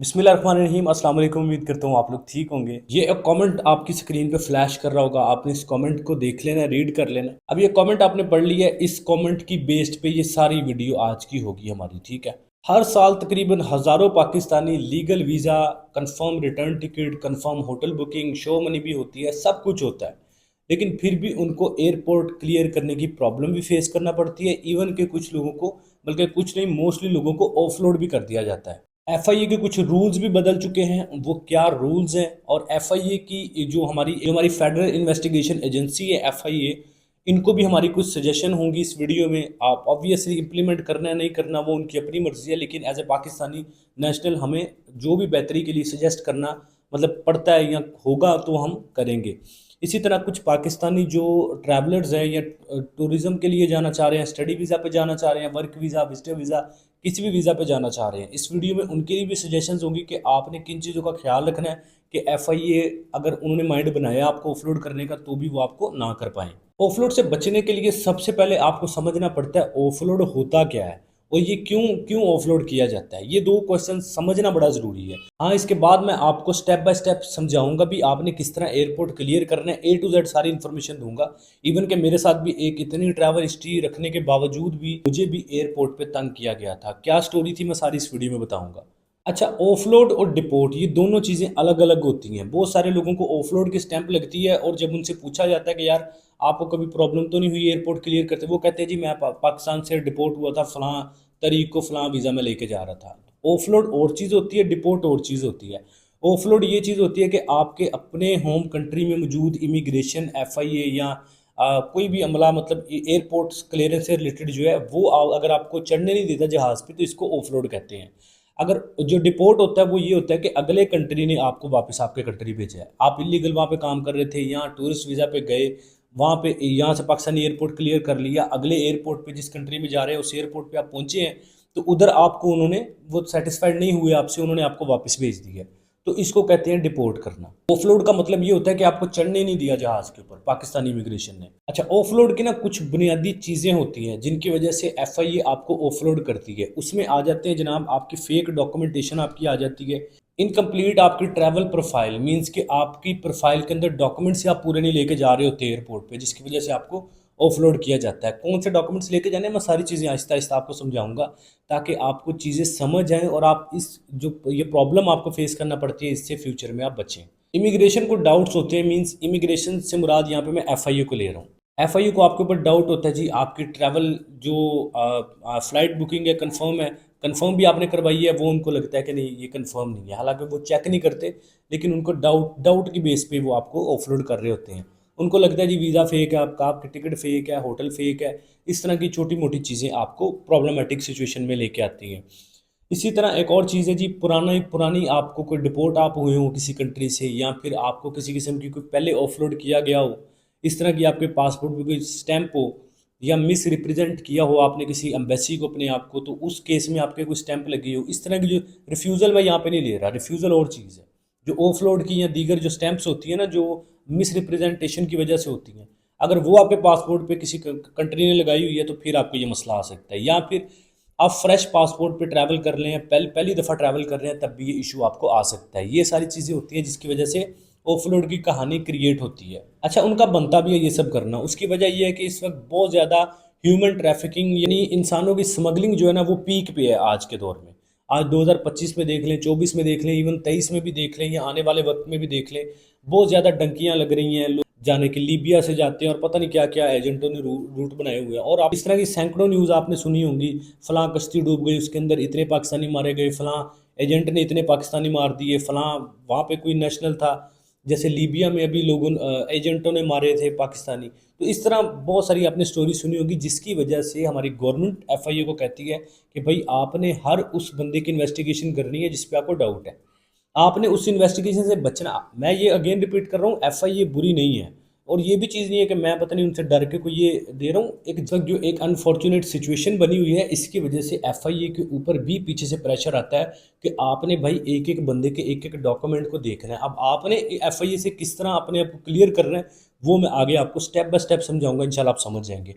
बिस्मिल्लाहिर्रहमानिर्रहीम। अस्सलाम वालेकुम। उम्मीद करता हूँ आप लोग ठीक होंगे। ये एक कमेंट आपकी स्क्रीन पे फ्लैश कर रहा होगा, आपने इस कमेंट को देख लेना, रीड कर लेना। अब ये कमेंट आपने पढ़ लिया है, इस कमेंट की बेस्ड पे ये सारी वीडियो आज की होगी हमारी, ठीक है। हर साल तकरीबन हज़ारों Pakistani legal visa, confirm return ticket, confirm hotel booking, show money भी होती है, सब कुछ होता है। लेकिन फिर भी उनको एयरपोर्ट क्लियर करने की प्रॉब्लम भी फेस करना पड़ती है। इवन के कुछ लोगों को, बल्कि कुछ नहीं, मोस्टली लोगों को ऑफलोड भी कर दिया जाता है। एफआईए के कुछ रूल्स भी बदल चुके हैं, वो क्या रूल्स हैं, और एफआईए की जो हमारी फेडरल इन्वेस्टिगेशन एजेंसी है एफआईए, इनको भी हमारी कुछ सजेशन होंगी इस वीडियो में। आप ऑब्वियसली इंप्लीमेंट करना है नहीं करना वो उनकी अपनी मर्जी है, लेकिन एज ए पाकिस्तानी नेशनल हमें जो भी बेहतरी के लिए सजेस्ट करना मतलब पड़ता है या होगा तो हम करेंगे। इसी तरह कुछ पाकिस्तानी जो ट्रैवलर्स हैं या टूरिज़्म के लिए जाना चाह रहे हैं, स्टडी वीज़ा पे जाना चाह रहे हैं, वर्क वीज़ा, विजिटर वीज़ा, किसी भी वीज़ा पे जाना चाह रहे हैं, इस वीडियो में उनके लिए भी सजेशंस होंगी कि आपने किन चीज़ों का ख्याल रखना है कि एफआईए अगर उन्होंने माइंड बनाया आपको ऑफलोड करने का तो भी वो आपको ना कर पाएँ। ऑफलोड से बचने के लिए सबसे पहले आपको समझना पड़ता है ऑफलोड होता क्या है और ये क्यों क्यों ऑफलोड किया जाता है। ये दो क्वेश्चन समझना बड़ा ज़रूरी है। हाँ, इसके बाद मैं आपको स्टेप बाय स्टेप समझाऊंगा भी आपने किस तरह एयरपोर्ट क्लियर करना है, ए टू जेड सारी इन्फॉर्मेशन दूंगा। इवन के मेरे साथ भी एक इतनी ट्रैवल हिस्ट्री रखने के बावजूद भी मुझे भी एयरपोर्ट पे तंग किया गया था। क्या स्टोरी थी मैं सारी इस वीडियो में बताऊंगा। अच्छा, ऑफलोड और डिपोर्ट ये दोनों चीज़ें अलग अलग होती हैं। बहुत सारे लोगों को ऑफलोड की स्टैंप लगती है और जब उनसे पूछा जाता है कि यार आपको कभी प्रॉब्लम तो नहीं हुई एयरपोर्ट क्लियर करते, वो कहते हैं जी मैं पाकिस्तान से डिपोर्ट हुआ था, फलां तारीख को फलां वीज़ा में लेके जा रहा था। ऑफलोड और चीज़ होती है, डिपोर्ट और चीज़ होती है। ऑफलोड ये चीज़ होती है कि आपके अपने होम कंट्री में मौजूद इमिग्रेशन, एफआईए या कोई भी अमला, मतलब एयरपोर्ट क्लियरेंस से रिलेटेड जो है वो अगर आपको चढ़ने नहीं देता जहाज़ पे तो इसको ऑफलोड कहते हैं। अगर जो डिपोर्ट होता है वो ये होता है कि अगले कंट्री ने आपको वापस आपके कंट्री भेजा है, आप इलीगल वहाँ पे काम कर रहे थे, यहाँ टूरिस्ट वीज़ा पे गए, वहाँ पे यहाँ से पाकिस्तानी एयरपोर्ट क्लियर कर लिया, अगले एयरपोर्ट पे जिस कंट्री में जा रहे हैं उस एयरपोर्ट पे आप पहुँचे हैं, तो उधर आपको उन्होंने वो सेटिस्फाइड नहीं हुए आपसे, उन्होंने आपको वापस भेज दिया, तो इसको कहते हैं डिपोर्ट करना। ऑफलोड का मतलब ये होता है कि आपको चढ़ने नहीं दिया जहाज के ऊपर पाकिस्तानी इमिग्रेशन ने। अच्छा, ऑफलोड की ना कुछ बुनियादी चीज़ें होती हैं जिनकी वजह से एफआईए आपको ऑफलोड करती है। उसमें आ जाते हैं जनाब आपकी फेक डॉक्यूमेंटेशन आपकी आ जाती है, इनकम्प्लीट आपकी ट्रैवल प्रोफाइल, मींस कि आपकी प्रोफाइल के अंदर डॉक्यूमेंट्स आप पूरे नहीं लेके जा रहे होते एयरपोर्ट पे, जिसकी वजह से आपको ऑफलोड किया जाता है। कौन से डॉक्यूमेंट्स लेके जाने, मैं सारी चीज़ें आहिस्ता आहिस्ता आपको समझाऊंगा ताकि आपको चीज़ें समझ आएँ और आप इस जो ये प्रॉब्लम आपको फेस करना पड़ती है इससे फ्यूचर में आप बचें। इमिग्रेशन को डाउट्स होते हैं, मींस इमिग्रेशन से मुराद यहाँ पे मैं एफआईए को ले रहा हूँ। एफआईए को आपके ऊपर डाउट होता है जी आपकी ट्रैवल जो फ़्लाइट बुकिंग है कंफर्म है, कंफर्म भी आपने करवाई है, वो उनको लगता है कि नहीं ये कंफर्म नहीं है, हालांकि वो चेक नहीं करते, लेकिन उनको डाउट डाउट की बेस पे वो आपको ऑफलोड कर रहे होते हैं। उनको लगता है जी वीज़ा फेक है आपका, आपकी टिकट फेक है, होटल फेक है, इस तरह की छोटी मोटी चीज़ें आपको प्रॉब्लमेटिक सिचुएशन में लेके आती हैं। इसी तरह एक और चीज़ है जी, पुरानी पुरानी आपको कोई डिपोर्ट आप हुए हो किसी कंट्री से, या फिर आपको किसी किस्म की कोई पहले ऑफलोड किया गया हो, इस तरह की आपके पासपोर्ट पे कोई स्टैंप हो, या मिस रिप्रेजेंट किया हो आपने किसी एम्बेसी को अपने आप को, तो उस केस में आपके कोई स्टैंप लगी हो, इस तरह की जो रिफ्यूज़ल मैं यहाँ पे नहीं ले रहा, रिफ्यूज़ल और चीज़ है। जो ऑफलोड की या दीगर जो स्टैंप्स होती है ना, जो मिस रिप्रेजेंटेशन की वजह से होती हैं, अगर वो आपके पासपोर्ट पे किसी कंट्री ने लगाई हुई है तो फिर आपको ये मसला आ सकता है। या फिर आप फ्रेश पासपोर्ट पे ट्रैवल कर रहे हैं, पहली दफ़ा ट्रैवल कर रहे हैं, तब भी ये इशू आपको आ सकता है। ये सारी चीज़ें होती हैं जिसकी वजह से ऑफलोड की कहानी क्रिएट होती है। अच्छा, उनका बनता भी है ये सब करना। उसकी वजह ये है कि इस वक्त बहुत ज़्यादा ह्यूमन ट्रैफिकिंग यानी इंसानों की स्मगलिंग जो है ना वो पीक पे है आज के दौर में। आज 2025 में देख लें, 24 में देख लें, इवन 23 में भी देख लें, या आने वाले वक्त में भी देख लें, बहुत ज़्यादा डंकियाँ लग रही हैं। लोग जाने के लीबिया से जाते हैं और पता नहीं क्या क्या एजेंटों ने रूट बनाए हुए हैं। और आप इस तरह की सैकड़ों न्यूज़ आपने सुनी होंगी, फलां कश्ती डूब गई, उसके अंदर इतने पाकिस्तानी मारे गए, फलां एजेंट ने इतने पाकिस्तानी मार दिए, फलां वहाँ पे कोई नेशनल था, जैसे लीबिया में अभी लोगों एजेंटों ने मारे थे पाकिस्तानी। तो इस तरह बहुत सारी आपने स्टोरी सुनी होगी, जिसकी वजह से हमारी गवर्नमेंट एफआईए को कहती है कि भाई आपने हर उस बंदे की इन्वेस्टिगेशन करनी है जिस पे आपको डाउट है, आपने उस इन्वेस्टिगेशन से बचना। मैं ये अगेन रिपीट कर रहा हूँ, एफआईए बुरी नहीं है, और ये भी चीज़ नहीं है कि मैं पता नहीं उनसे डर के कोई ये दे रहा हूँ। एक जो एक अनफॉर्चुनेट सिचुएशन बनी हुई है, इसकी वजह से एफआईए के ऊपर भी पीछे से प्रेशर आता है कि आपने भाई एक एक बंदे के एक एक डॉक्यूमेंट को देखना है। अब आपने एफआईए से किस तरह अपने आप को क्लियर करना है वो मैं आगे आपको स्टेप बाय स्टेप समझाऊंगा, इंशाल्लाह आप समझ जाएंगे।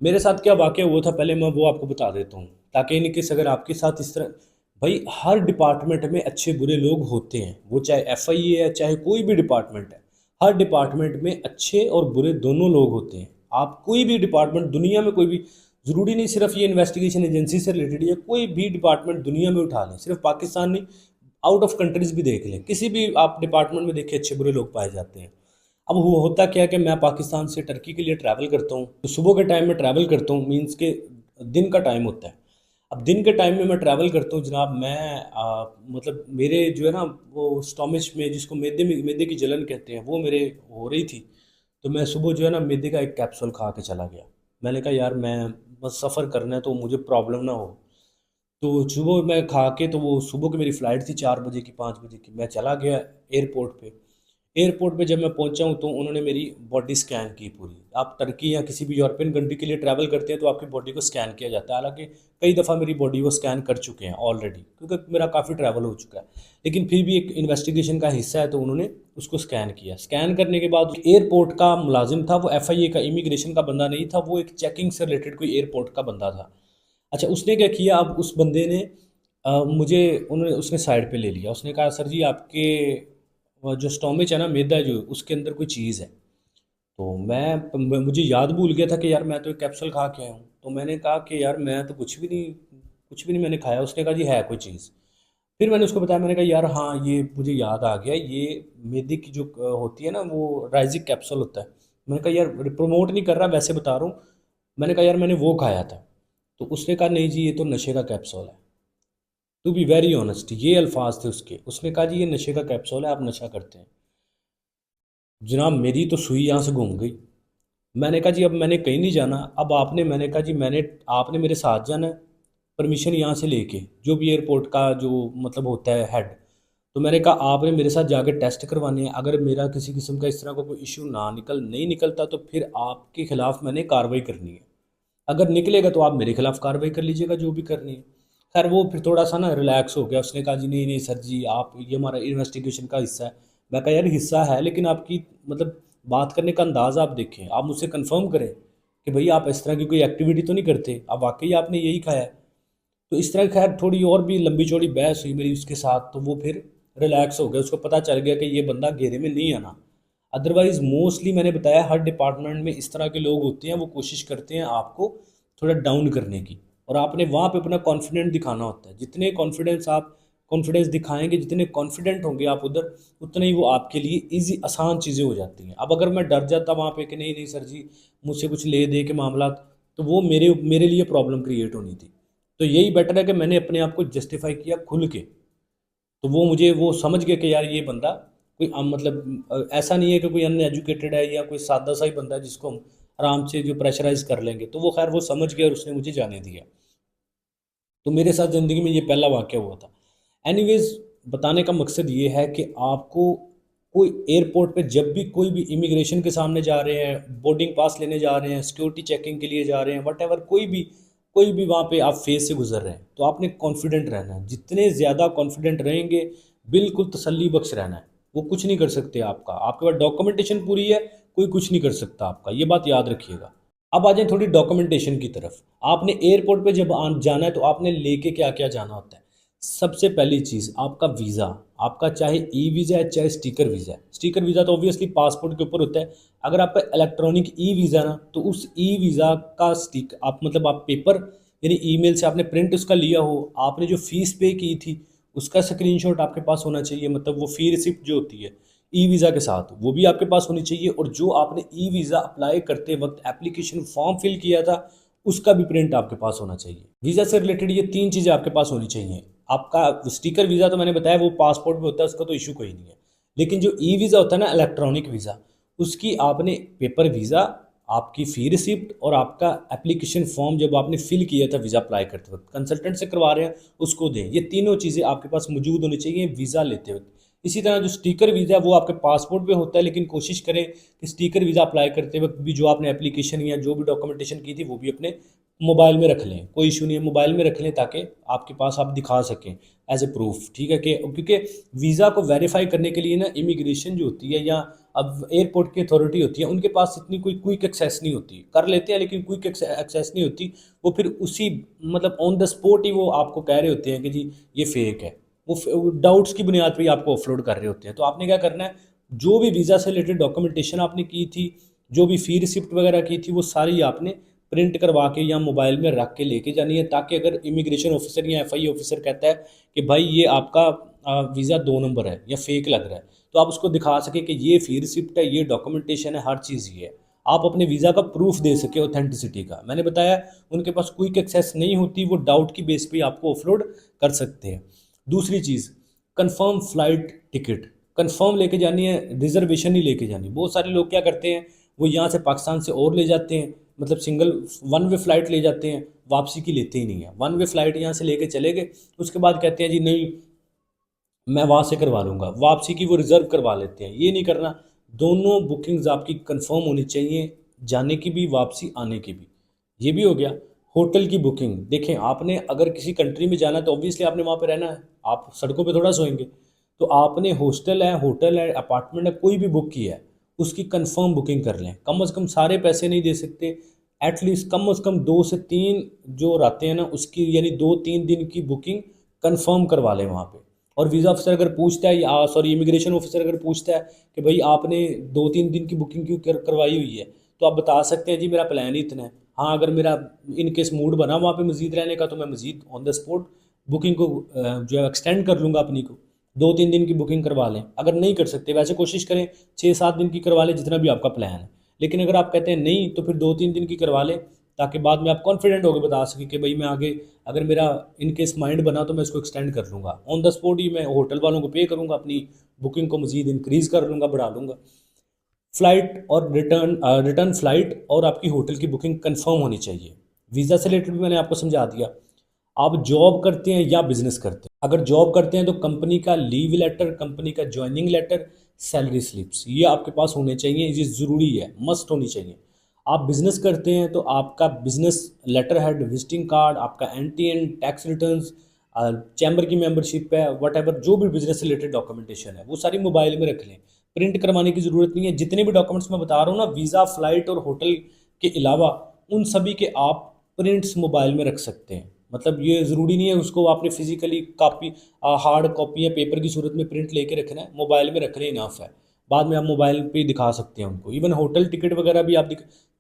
मेरे साथ क्या वाक़या हुआ था पहले मैं वो आपको बता देता हूँ, ताकि इन केस अगर आपके साथ इस तरह भाई हर डिपार्टमेंट में अच्छे बुरे लोग होते हैं, वो चाहे FIA है चाहे कोई भी डिपार्टमेंट है। हर डिपार्टमेंट में अच्छे और बुरे दोनों लोग होते हैं। आप कोई भी डिपार्टमेंट दुनिया में कोई भी, ज़रूरी नहीं सिर्फ ये इन्वेस्टिगेशन एजेंसी से रिलेटेड है, कोई भी डिपार्टमेंट दुनिया में उठा लें, सिर्फ पाकिस्तान नहीं, आउट ऑफ कंट्रीज भी देख लें, किसी भी आप डिपार्टमेंट में देखिए अच्छे बुरे लोग पाए जाते हैं। अब वो होता क्या है कि मैं पाकिस्तान से टर्की के लिए ट्रैवल करता हूँ, तो सुबह के टाइम में ट्रैवल करता हूँ, मीन्स के दिन का टाइम होता है। अब दिन के टाइम में मैं ट्रैवल करता हूँ जनाब, मैं मतलब मेरे जो है ना वो स्टोमिच में, जिसको मैदे की जलन कहते हैं, वो मेरे हो रही थी। तो मैं सुबह जो है ना मैदे का एक कैप्सूल खा के चला गया। मैंने कहा यार मैं बस सफ़र करना है तो मुझे प्रॉब्लम ना हो। तो सुबह मैं खा के, तो वो सुबह की मेरी फ़्लाइट थी 4 बजे की, 5 बजे की, मैं चला गया एयरपोर्ट पे। एयरपोर्ट पे जब मैं पहुंचा हूँ तो उन्होंने मेरी बॉडी स्कैन की पूरी। आप टर्की या किसी भी यूरोपियन कंट्री के लिए ट्रैवल करते हैं तो आपकी बॉडी को स्कैन किया जाता है। हालांकि कई दफ़ा मेरी बॉडी वो स्कैन कर चुके हैं ऑलरेडी, क्योंकि मेरा काफ़ी ट्रैवल हो चुका है, लेकिन फिर भी एक इन्वेस्टिगेशन का हिस्सा है तो उन्होंने उसको स्कैन किया। स्कैन करने के बाद एयरपोर्ट का मुलाजिम था, वो FIA का इमिग्रेशन का बंदा नहीं था, वो एक चेकिंग से रिलेटेड कोई एयरपोर्ट का बंदा था। अच्छा, उसने क्या किया, अब उस बंदे ने मुझे उन्होंने उसने साइड पे ले लिया। उसने कहा सर जी आपके वो जो स्टोमिच है ना, मैदा जो उसके अंदर कोई चीज़ है। तो मुझे याद भूल गया था कि यार मैं तो एक कैप्सूल खा के आया हूँ। तो मैंने कहा कि यार मैं तो कुछ भी नहीं मैंने खाया। उसने कहा जी है कोई चीज़। फिर मैंने उसको बताया, मैंने कहा यार हाँ ये मुझे याद आ गया, ये मैदे की जो होती है ना वो राइजिक कैप्सूल होता है। मैंने कहा यार प्रमोट नहीं कर रहा, वैसे बता रहा हूँ। मैंने कहा यार मैंने वो खाया था। तो उसने कहा नहीं जी ये तो नशे का कैप्सूल है। टू बी वेरी ऑनेस्ट, ये अल्फाज थे उसके। उसने कहा जी ये नशे का कैप्सूल है, आप नशा करते हैं। जनाब मेरी तो सुई यहाँ से घूम गई। मैंने कहा जी अब मैंने कहीं नहीं जाना। अब मैंने कहा जी आपने मेरे साथ जाना है, परमिशन यहाँ से लेके, जो भी एयरपोर्ट का जो मतलब होता है हेड। तो मैंने कहा आपने मेरे साथ जाके टेस्ट करवाने हैं, अगर मेरा किसी किस्म का इस तरह का कोई इशू नहीं निकलता तो फिर आपके खिलाफ मैंने कार्रवाई करनी है। अगर निकलेगा तो आप मेरे खिलाफ कार्रवाई कर लीजिएगा जो भी करनी है। खैर वो फिर थोड़ा सा ना रिलैक्स हो गया। उसने कहा जी नहीं नहीं सर जी, आप ये हमारा इन्वेस्टिगेशन का हिस्सा है। मैं कहा यार हिस्सा है, लेकिन आपकी मतलब बात करने का अंदाज़ आप देखें, आप मुझसे कंफर्म करें कि भाई आप इस तरह की कोई एक्टिविटी तो नहीं करते, अब वाकई आपने यही खाया है। तो इस तरह खैर थोड़ी और भी लंबी चौड़ी बहस हुई मेरी उसके साथ। तो वो फिर रिलैक्स हो गया, उसको पता चल गया कि ये बंदा घेरे में नहीं आना। अदरवाइज़ मोस्टली मैंने बताया हर डिपार्टमेंट में इस तरह के लोग होते हैं, वो कोशिश करते हैं आपको थोड़ा डाउन करने की, और आपने वहाँ पे अपना कॉन्फिडेंट दिखाना होता है। जितने कॉन्फिडेंस दिखाएंगे, जितने कॉन्फिडेंट होंगे आप उधर, उतने ही वो आपके लिए ईजी आसान चीज़ें हो जाती हैं। अब अगर मैं डर जाता वहाँ पे कि नहीं नहीं सर जी मुझसे कुछ ले दे के मामला, तो वो मेरे मेरे लिए प्रॉब्लम क्रिएट होनी थी। तो यही बेटर है कि मैंने अपने आप को जस्टिफाई किया खुल के। तो वो समझ गया कि यार ये बंदा कोई मतलब ऐसा नहीं है कि कोई अनएजुकेटेड है या कोई सादा सा ही बंदा है जिसको हम आराम से जो प्रेशराइज कर लेंगे। तो वो खैर वो समझ गया और उसने मुझे जाने दिया। तो मेरे साथ ज़िंदगी में ये पहला वाक़या हुआ था। एनीवेज़, बताने का मकसद ये है कि आपको कोई एयरपोर्ट पे जब भी कोई भी इमिग्रेशन के सामने जा रहे हैं, बोर्डिंग पास लेने जा रहे हैं, सिक्योरिटी चेकिंग के लिए जा रहे हैं, व्हाटएवर, कोई भी वहाँ पे आप फेज़ से गुज़र रहे हैं, तो आपने कॉन्फिडेंट रहना है। जितने ज़्यादा कॉन्फिडेंट रहेंगे, बिल्कुल तसल्ली बख्श रहना है। वो कुछ नहीं कर सकते आपका, आपके पास डॉक्यूमेंटेशन पूरी है, कोई कुछ नहीं कर सकता आपका, ये बात याद रखिएगा। अब आ जाए थोड़ी डॉक्यूमेंटेशन की तरफ। आपने एयरपोर्ट पे जब जाना है तो आपने लेके क्या क्या जाना होता है। सबसे पहली चीज़ आपका वीज़ा। आपका चाहे ई वीज़ा है चाहे स्टिकर वीज़ा है। स्टिकर वीज़ा तो ऑब्वियसली पासपोर्ट के ऊपर होता है। अगर आपका इलेक्ट्रॉनिक ई वीज़ा ना, तो उस ई वीज़ा का स्टिक आप मतलब आप पेपर यानी ईमेल से आपने प्रिंट उसका लिया हो, आपने जो फ़ीस पे की थी उसका स्क्रीनशॉट आपके पास होना चाहिए, मतलब वो फ़ी रिसिप्ट जो होती है ई वीज़ा के साथ, वो भी आपके पास होनी चाहिए। और जो आपने ई वीज़ा अप्लाई करते वक्त एप्लीकेशन फॉर्म फिल किया था उसका भी प्रिंट आपके पास होना चाहिए। वीज़ा से रिलेटेड ये 3 चीज़ें आपके पास होनी चाहिए। आपका स्टिकर वीज़ा तो मैंने बताया वो पासपोर्ट में होता है, उसका तो इशू कोई नहीं है। लेकिन जो ई वीज़ा होता है ना, इलेक्ट्रॉनिक वीज़ा, उसकी आपने पेपर वीज़ा, आपकी फ़ी रिसिप्ट और आपका एप्लीकेशन फॉर्म जब आपने फिल किया था वीज़ा अप्लाई करते वक्त, कंसल्टेंट से करवा रहे हैं उसको दें। ये तीनों चीज़ें आपके पास मौजूद होनी चाहिए वीज़ा लेते वक्त। इसी तरह जो स्टिकर वीज़ा है वो आपके पासपोर्ट पे होता है, लेकिन कोशिश करें कि स्टिकर वीज़ा अप्लाई करते वक्त भी जो आपने एप्लीकेशन या जो भी डॉक्यूमेंटेशन की थी वो भी अपने मोबाइल में रख लें। कोई इशू नहीं है, मोबाइल में रख लें ताकि आपके पास आप दिखा सकें एज ए प्रूफ, ठीक है। कि क्योंकि वीज़ा को वेरीफाई करने के लिए ना इमिग्रेशन जो होती है या अब एयरपोर्ट की अथॉरिटी होती है, उनके पास इतनी कोई क्विक एक्सेस नहीं होती, कर लेते हैं लेकिन क्विक एक्सेस नहीं होती। वो फिर उसी मतलब ऑन द स्पॉट ही वो आपको कह रहे होते हैं कि जी ये फेक है। वो डाउट्स की बुनियाद पे ही आपको अपलोड कर रहे होते हैं। तो आपने क्या करना है, जो भी वीज़ा से रिलेटेड डॉक्यूमेंटेशन आपने की थी, जो भी फ़ी रिसिप्ट वगैरह की थी, वो सारी आपने प्रिंट करवा के या मोबाइल में रख के लेके जानी है, ताकि अगर इमिग्रेशन ऑफिसर या एफआई ऑफिसर कहता है कि भाई ये आपका वीज़ा 2 नंबर है या फेक लग रहा है, तो आप उसको दिखा सके कि ये फ़ी रिसिप्ट है, ये डॉक्यूमेंटेशन है, हर चीज़ ये है। आप अपने वीज़ा का प्रूफ दे सके ऑथेंटिसिटी का। मैंने बताया उनके पास क्विक एक्सेस नहीं होती, वो डाउट की बेस पे आपको ऑफलोड कर सकते हैं। दूसरी चीज़, कंफर्म फ्लाइट टिकट कंफर्म लेके जानी है, रिजर्वेशन नहीं लेके जानी। बहुत सारे लोग क्या करते हैं, वो यहाँ से पाकिस्तान से और ले जाते हैं, मतलब सिंगल वन वे फ्लाइट ले जाते हैं, वापसी की लेते ही नहीं है। वन वे फ्लाइट यहाँ से लेके चले गए, उसके बाद कहते हैं जी नहीं मैं वहाँ से करवा लूँगा, वापसी की वो रिज़र्व करवा लेते हैं। ये नहीं करना, दोनों बुकिंग्स आपकी कंफर्म होनी चाहिए, जाने की भी वापसी आने की भी। ये भी हो गया। होटल की बुकिंग, देखें आपने अगर किसी कंट्री में जाना है तो ऑब्वियसली आपने वहाँ पे रहना है, आप सड़कों पे थोड़ा सोएंगे। तो आपने हॉस्टल है, होटल है, अपार्टमेंट है, कोई भी बुक किया है, उसकी कंफर्म बुकिंग कर लें। कम से कम सारे पैसे नहीं दे सकते, एटलीस्ट कम से कम 2 से 3 जो रहते हैं ना उसकी, यानी 2-3 दिन की बुकिंग कंफर्म करवा लें वहाँ पे। और वीज़ा ऑफिसर अगर पूछता है या सॉरी इमिग्रेशन ऑफिसर अगर पूछता है कि भाई आपने 2-3 दिन की बुकिंग क्यों करवाई हुई है, तो आप बता सकते हैं जी मेरा प्लान ही इतना है। हाँ अगर मेरा इन केस मूड बना वहाँ पे मज़ीद रहने का तो मैं मज़ीद ऑन द स्पॉट बुकिंग को जो है एक्सटेंड कर लूँगा अपनी को। 2-3 दिन की बुकिंग करवा लें। अगर नहीं कर सकते वैसे कोशिश करें 6-7 दिन की करवा लें, जितना भी आपका प्लान है। लेकिन अगर आप कहते हैं नहीं तो फिर 2-3 दिन की करवा लें, ताकि बाद में आप कॉन्फिडेंट होकर बता सकें कि भाई मैं आगे अगर मेरा इन केस माइंड बना तो मैं इसको एक्सटेंड कर लूँगा। ऑन द स्पॉट ही मैं होटल वालों को पे करूँगा, अपनी बुकिंग को मज़ीद इंक्रीज़ कर लूँगा, बढ़ा लूँगा। फ़्लाइट और रिटर्न फ़्लाइट और आपकी होटल की बुकिंग कंफर्म होनी चाहिए। वीज़ा से रिलेटेड भी मैंने आपको समझा दिया। आप जॉब करते हैं या बिजनेस करते हैं, अगर जॉब करते हैं तो कंपनी का लीव लेटर, कंपनी का ज्वाइनिंग लेटर, सैलरी स्लिप्स ये आपके पास होने चाहिए, ये ज़रूरी है, मस्ट होनी चाहिए। आप बिजनेस करते हैं तो आपका business letter head, visiting card, आपका एन टैक्स रिटर्न्स, चैम्बर की मेंबरशिप है, वट एवर जो भी बिजनेस से रिलेटेड डॉक्यूमेंटेशन है वो सारी मोबाइल में रख लें। प्रिंट करवाने की ज़रूरत नहीं है। जितने भी डॉक्यूमेंट्स मैं बता रहा हूँ ना, वीज़ा, फ्लाइट और होटल के अलावा उन सभी के आप प्रिंट्स मोबाइल में रख सकते हैं। मतलब ये ज़रूरी नहीं है उसको आपने फिजिकली कॉपी, हार्ड कॉपी या पेपर की सूरत में प्रिंट लेके रखना है, मोबाइल में रखना इनफ है। बाद में आप मोबाइल पे दिखा सकते हैं उनको। इवन होटल टिकट वगैरह भी आप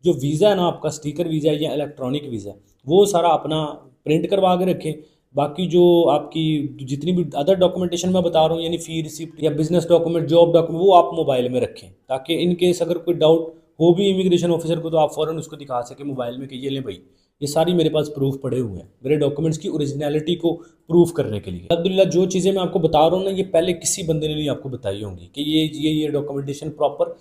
जो वीज़ा है ना आपका, स्टिकर वीज़ा या इलेक्ट्रॉनिक वीज़ा, वो सारा अपना प्रिंट करवा के रखें। बाकी जो आपकी जितनी भी अदर डॉक्यूमेंटेशन मैं बता रहा हूँ, यानी फ़ी रिसिप्ट या बिजनेस डॉक्यूमेंट, जॉब डॉक्यूमेंट, वो आप मोबाइल में रखें, ताकि इन केस अगर कोई डाउट हो भी इमिग्रेशन ऑफिसर को तो आप फ़ौरन उसको दिखा सकें मोबाइल में कि ये लें भाई, ये सारी मेरे पास प्रूफ पड़े हुए हैं, मेरे डॉक्यूमेंट्स की ओरिजिनलिटी को प्रूफ करने के लिए। अब्दुल्ला जो चीज़ें मैं आपको बता रहा हूँ ना, ये पहले किसी बंदे ने नहीं आपको बताई होंगी कि ये डॉक्यूमेंटेशन प्रॉपर।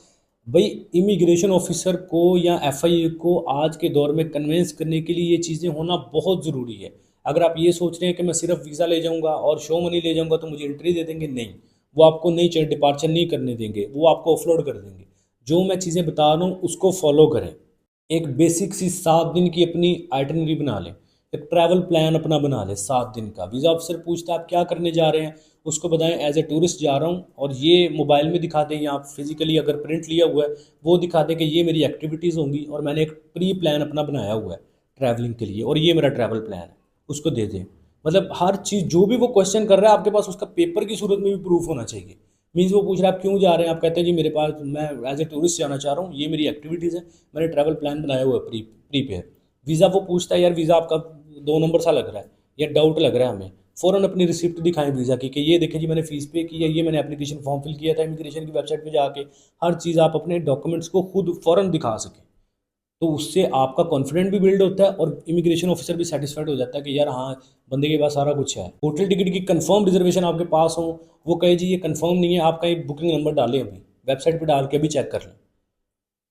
भाई इमिग्रेशन ऑफिसर को या एफआईए को आज के दौर में कन्वेंस करने के लिए ये चीज़ें होना बहुत ज़रूरी है। अगर आप ये सोच रहे हैं कि मैं सिर्फ वीज़ा ले जाऊँगा और शो मनी ले जाऊँगा तो मुझे एंट्री दे देंगे, नहीं, वो आपको नहीं चाहिए, डिपार्चर नहीं करने देंगे, वो आपको ऑफलोड कर देंगे। जो मैं चीज़ें बता रहा हूँ उसको फॉलो करें। एक बेसिक सी 7 दिन की अपनी आइटनरी बना लें, एक ट्रैवल प्लान अपना बना लें 7 दिन का। वीज़ा ऑफिसर पूछता है आप क्या करने जा रहे हैं, उसको बताएं एज ए टूरिस्ट जा रहा हूँ, और ये मोबाइल में दिखा दें या आप फिजिकली अगर प्रिंट लिया हुआ है वो दिखा दें कि ये मेरी एक्टिविटीज़ होंगी और मैंने एक प्री प्लान अपना बनाया हुआ है ट्रैवलिंग के लिए, और ये मेरा ट्रैवल प्लान है, उसको दे दें। मतलब हर चीज़ जो भी वो क्वेश्चन कर रहा है आपके पास उसका पेपर की सूरत में भी प्रूफ होना चाहिए। मीन्स वो पूछ रहा है आप क्यों जा रहे हैं, आप कहते हैं जी मेरे पास मैं एज ए टूरिस्ट जाना चाह रहा हूँ, ये मेरी एक्टिविटीज़ है, मैंने ट्रैवल प्लान बनाया हुआ है प्रीपेयर। वीज़ा वो पूछता है यार वीज़ा आपका 2 नंबर सा लग रहा है या डाउट लग रहा है हमें, फ़ौरन अपनी रिसिप्ट दिखाएं वीज़ा की कि ये देखें जी मैंने फ़ीस पे की है, ये मैंने एप्लीकेशन फॉर्म फिल किया था इमिग्रेशन की वेबसाइट पे जाके। हर चीज़ आप अपने डॉक्यूमेंट्स को खुद फ़ौरन दिखा सकें, तो उससे आपका कॉन्फिडेंट भी बिल्ड होता है और इमिग्रेशन ऑफिसर भी सेटिस्फाइड हो जाता है कि यार हाँ बंदे के पास सारा कुछ है। होटल टिकट की कंफर्म रिजर्वेशन आपके पास हो, वो कहे जी ये कंफर्म नहीं है, आपका एक बुकिंग नंबर डालें, अभी वेबसाइट पे डाल के अभी चेक कर लें,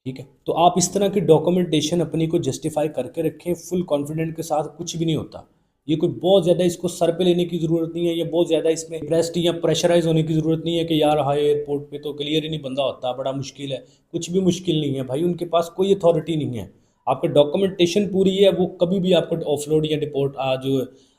ठीक है। तो आप इस तरह की डॉक्यूमेंटेशन अपनी को जस्टिफाई करके रखें फुल कॉन्फिडेंट के साथ, कुछ भी नहीं होता। ये कोई बहुत ज़्यादा इसको सर पे लेने की ज़रूरत नहीं है, या बहुत ज़्यादा इसमें प्रेस्ड या प्रेशराइज होने की ज़रूरत नहीं है कि यार हाई एयरपोर्ट पे तो क्लियर ही नहीं बंदा होता, बड़ा मुश्किल है। कुछ भी मुश्किल नहीं है भाई, उनके पास कोई अथॉरिटी नहीं है। आपका डॉक्यूमेंटेशन पूरी है, वो कभी भी आपको ऑफलोड या डिपोर्ट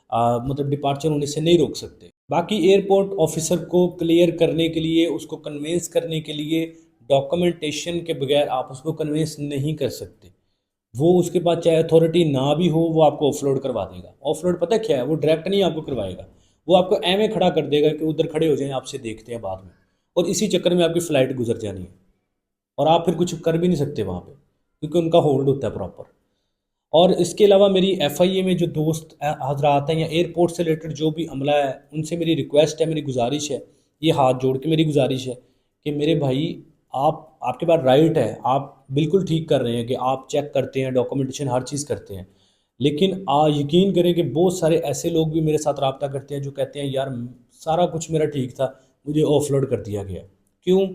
मतलब डिपार्चर होने से नहीं रोक सकते। बाकी एयरपोर्ट ऑफिसर को क्लियर करने के लिए, उसको कन्वेंस करने के लिए डॉक्यूमेंटेशन के बगैर आप उसको कन्वेंस नहीं कर सकते। वो उसके पास चाहे अथॉरिटी ना भी हो, वो आपको ऑफलोड करवा देगा। ऑफलोड पता क्या है, वो डायरेक्ट नहीं आपको करवाएगा, वो आपको एम खड़ा कर देगा कि उधर खड़े हो जाएं, आपसे देखते हैं बाद में, और इसी चक्कर में आपकी फ़्लाइट गुजर जानी है और आप फिर कुछ कर भी नहीं सकते वहाँ पे, क्योंकि उनका होल्ड होता है प्रॉपर। और इसके अलावा मेरी FIA में जो दोस्त हजरात हैं या एयरपोर्ट से रिलेटेड जो भी अमला है, उनसे मेरी रिक्वेस्ट है, मेरी गुजारिश है, ये हाथ जोड़ के मेरी गुजारिश है कि मेरे भाई, आपके पास राइट है, आप बिल्कुल ठीक कर रहे हैं कि आप चेक करते हैं, डॉक्यूमेंटेशन हर चीज़ करते हैं। लेकिन यकीन करें कि बहुत सारे ऐसे लोग भी मेरे साथ रब्ता करते हैं जो कहते हैं यार सारा कुछ मेरा ठीक था, मुझे ऑफलोड कर दिया गया। क्यों?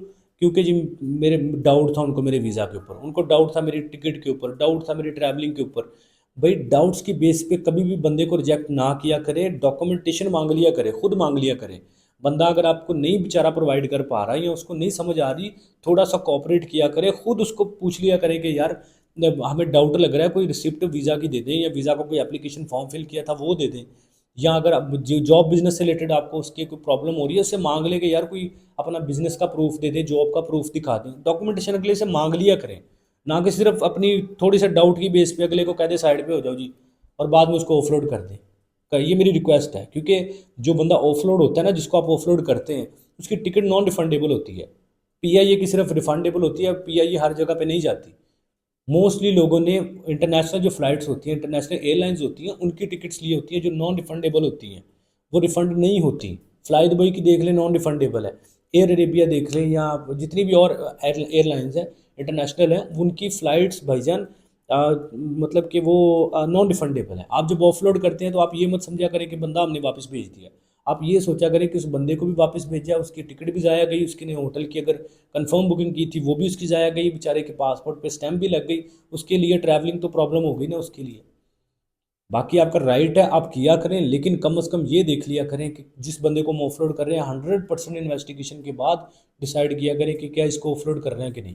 क्योंकि जी मेरे डाउट था उनको मेरे वीज़ा के ऊपर, उनको डाउट था मेरी टिकट के ऊपर, डाउट था मेरी ट्रैवलिंग के ऊपर। भाई डाउट्स की बेस पे कभी भी बंदे को रिजेक्ट ना किया करे, डॉक्यूमेंटेशन मांग लिया करे, खुद मांग लिया करे। बंदा अगर आपको नहीं बेचारा प्रोवाइड कर पा रहा है या उसको नहीं समझ आ रही, थोड़ा सा कोऑपरेट किया करे, खुद उसको पूछ लिया करे कि यार हमें डाउट लग रहा है, कोई रिसिप्ट वीज़ा की दे दें, या वीज़ा का कोई एप्लीकेशन फॉर्म फिल किया था वो दे दें, या अगर आप जो जॉब बिजनेस से रिलेटेड आपको उसकी कोई प्रॉब्लम हो रही है, उससे मांग ले कि यार कोई अपना बिजनेस का प्रूफ दे दे, जॉब का प्रूफ दिखा दें। डॉक्यूमेंटेशन अगले से मांग लिया करें, ना कि सिर्फ अपनी थोड़ी सा डाउट की बेस पे अगले को कह दे साइड पे हो जाओ जी, और बाद में उसको ऑफलोड कर दें। ये मेरी रिक्वेस्ट है, क्योंकि जो बंदा ऑफलोड होता है ना, जिसको आप ऑफलोड करते हैं, उसकी टिकट नॉन रिफंडेबल होती है। PIA की सिर्फ रिफंडेबल होती है, PIA हर जगह पे नहीं जाती। मोस्टली लोगों ने इंटरनेशनल जो फ़्लाइट्स होती हैं, इंटरनेशनल एयरलाइंस होती हैं, उनकी टिकट्स ली होती हैं जो नॉन रिफंडेबल होती हैं, वो रिफ़ंड नहीं होती। फ्लाई दुबई की देख लें, नॉन रिफंडेबल है। एयर अरेबिया देख लें, या जितनी भी और एयरलाइंस हैं इंटरनेशनल हैं, उनकी फ़्लाइट्स भाईजान मतलब कि वो नॉन रिफंडेबल है। आप जब ऑफलोड करते हैं तो आप ये मत समझा करें कि बंदा हमने वापस भेज दिया, आप ये सोचा करें कि उस बंदे को भी वापस भेजा, उसकी टिकट भी ज़ाया गई, उसकी ने होटल की अगर कंफर्म बुकिंग की थी वो भी उसकी ज़ाया गई, बेचारे के पासपोर्ट पे स्टैम्प भी लग गई, उसके लिए ट्रैवलिंग तो प्रॉब्लम हो गई ना उसके लिए। बाकी आपका राइट है, आप किया करें, लेकिन कम से कम ये देख लिया करें कि जिस बंदे को हम ऑफलोड कर रहे हैं 100% इन्वेस्टिगेशन के बाद डिसाइड किया करें कि क्या इसको ऑफलोड कर रहे हैं कि नहीं।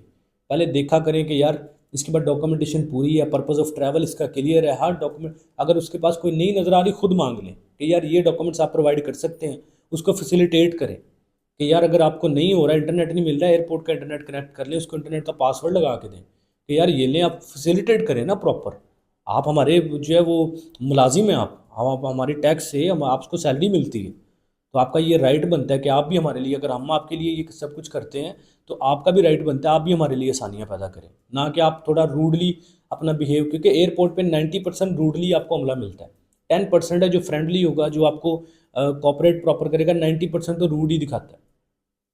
पहले देखा करें कि यार इसके बाद डॉक्यूमेंटेशन पूरी है, पर्पज़ ऑफ ट्रैवल इसका क्लियर है, हर डॉक्यूमेंट। अगर उसके पास कोई नई नज़र आ रही, खुद मांग लें कि यार ये डॉक्यूमेंट्स आप प्रोवाइड कर सकते हैं, उसको फैसिलिटेट करें कि यार अगर आपको नहीं हो रहा है, इंटरनेट नहीं मिल रहा है, एयरपोर्ट का इंटरनेट कनेक्ट कर लें, उसको इंटरनेट का पासवर्ड लगा के दें कि यार ये लें, आप फैसिलिटेट करें ना प्रॉपर। आप हमारे जो है वो मुलाजिम हैं, आप हमारी टैक्स से हम आपको सैलरी मिलती है, तो आपका ये राइट बनता है कि आप भी हमारे लिए, अगर हम आपके लिए ये सब कुछ करते हैं तो आपका भी राइट बनता है आप भी हमारे लिए आसानियाँ पैदा करें, ना कि आप थोड़ा रूडली अपना बिहेव। क्योंकि एयरपोर्ट पे 90% रूडली आपको अमला मिलता है, 10% है जो फ्रेंडली होगा, जो आपको कॉपरेट प्रॉपर करेगा, 90% तो रूड ही दिखाता है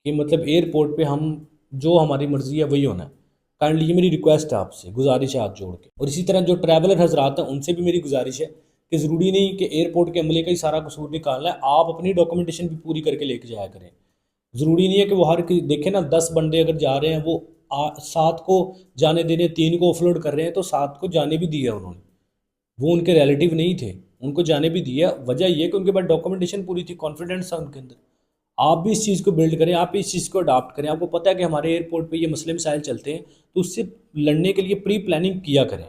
कि मतलब एयरपोर्ट पे हम जो हमारी मर्ज़ी है वही होना है। काइंडली ये मेरी रिक्वेस्ट है आपसे, गुजारिश है हाथ जोड़ के। और इसी तरह जो ट्रैवलर हजरात हैं उनसे भी मेरी गुजारिश है कि ज़रूरी नहीं कि एयरपोर्ट के अमले का ही सारा कसूर निकालना है, आप अपनी डॉक्यूमेंटेशन भी पूरी करके लेके जाया करें। ज़रूरी नहीं है कि वो हर देखें ना, 10 बंदे अगर जा रहे हैं, वो 7 को जाने दे रहे हैं, 3 को ऑफलोड कर रहे हैं, तो 7 को जाने भी दिया उन्होंने, वो उनके रिलेटिव नहीं थे, उनको जाने भी दिया। वजह ये कि उनके पास डॉक्यूमेंटेशन पूरी थी, कॉन्फिडेंस था उनके अंदर। आप भी इस चीज़ को बिल्ड करें, आप भी इस चीज़ को अडॉप्ट करें। आपको पता है कि हमारे एयरपोर्ट पे ये मसले मसाइल चलते हैं, तो उससे लड़ने के लिए प्री प्लानिंग किया करें,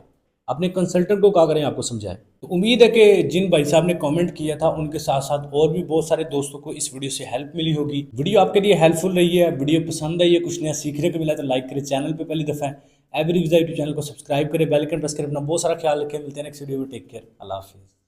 अपने कंसल्टेंट को कहा करें आपको समझाएं। तो उम्मीद है कि जिन भाई साहब ने कमेंट किया था उनके साथ साथ और भी बहुत सारे दोस्तों को इस वीडियो से हेल्प मिली होगी। वीडियो आपके लिए हेल्पफुल रही है, वीडियो पसंद आई है, कुछ नया सीखने को मिला तो लाइक करें, चैनल पर पहली दफ़ा है एवरी यूट्यूब चैनल को सब्सक्राइब करें, बेल आइकन प्रेस करें, अपना बहुत सारा ख्याल रखें। मिलते हैं नेक्स्ट वीडियो में, टेक केयर, अल्लाह हाफिज़।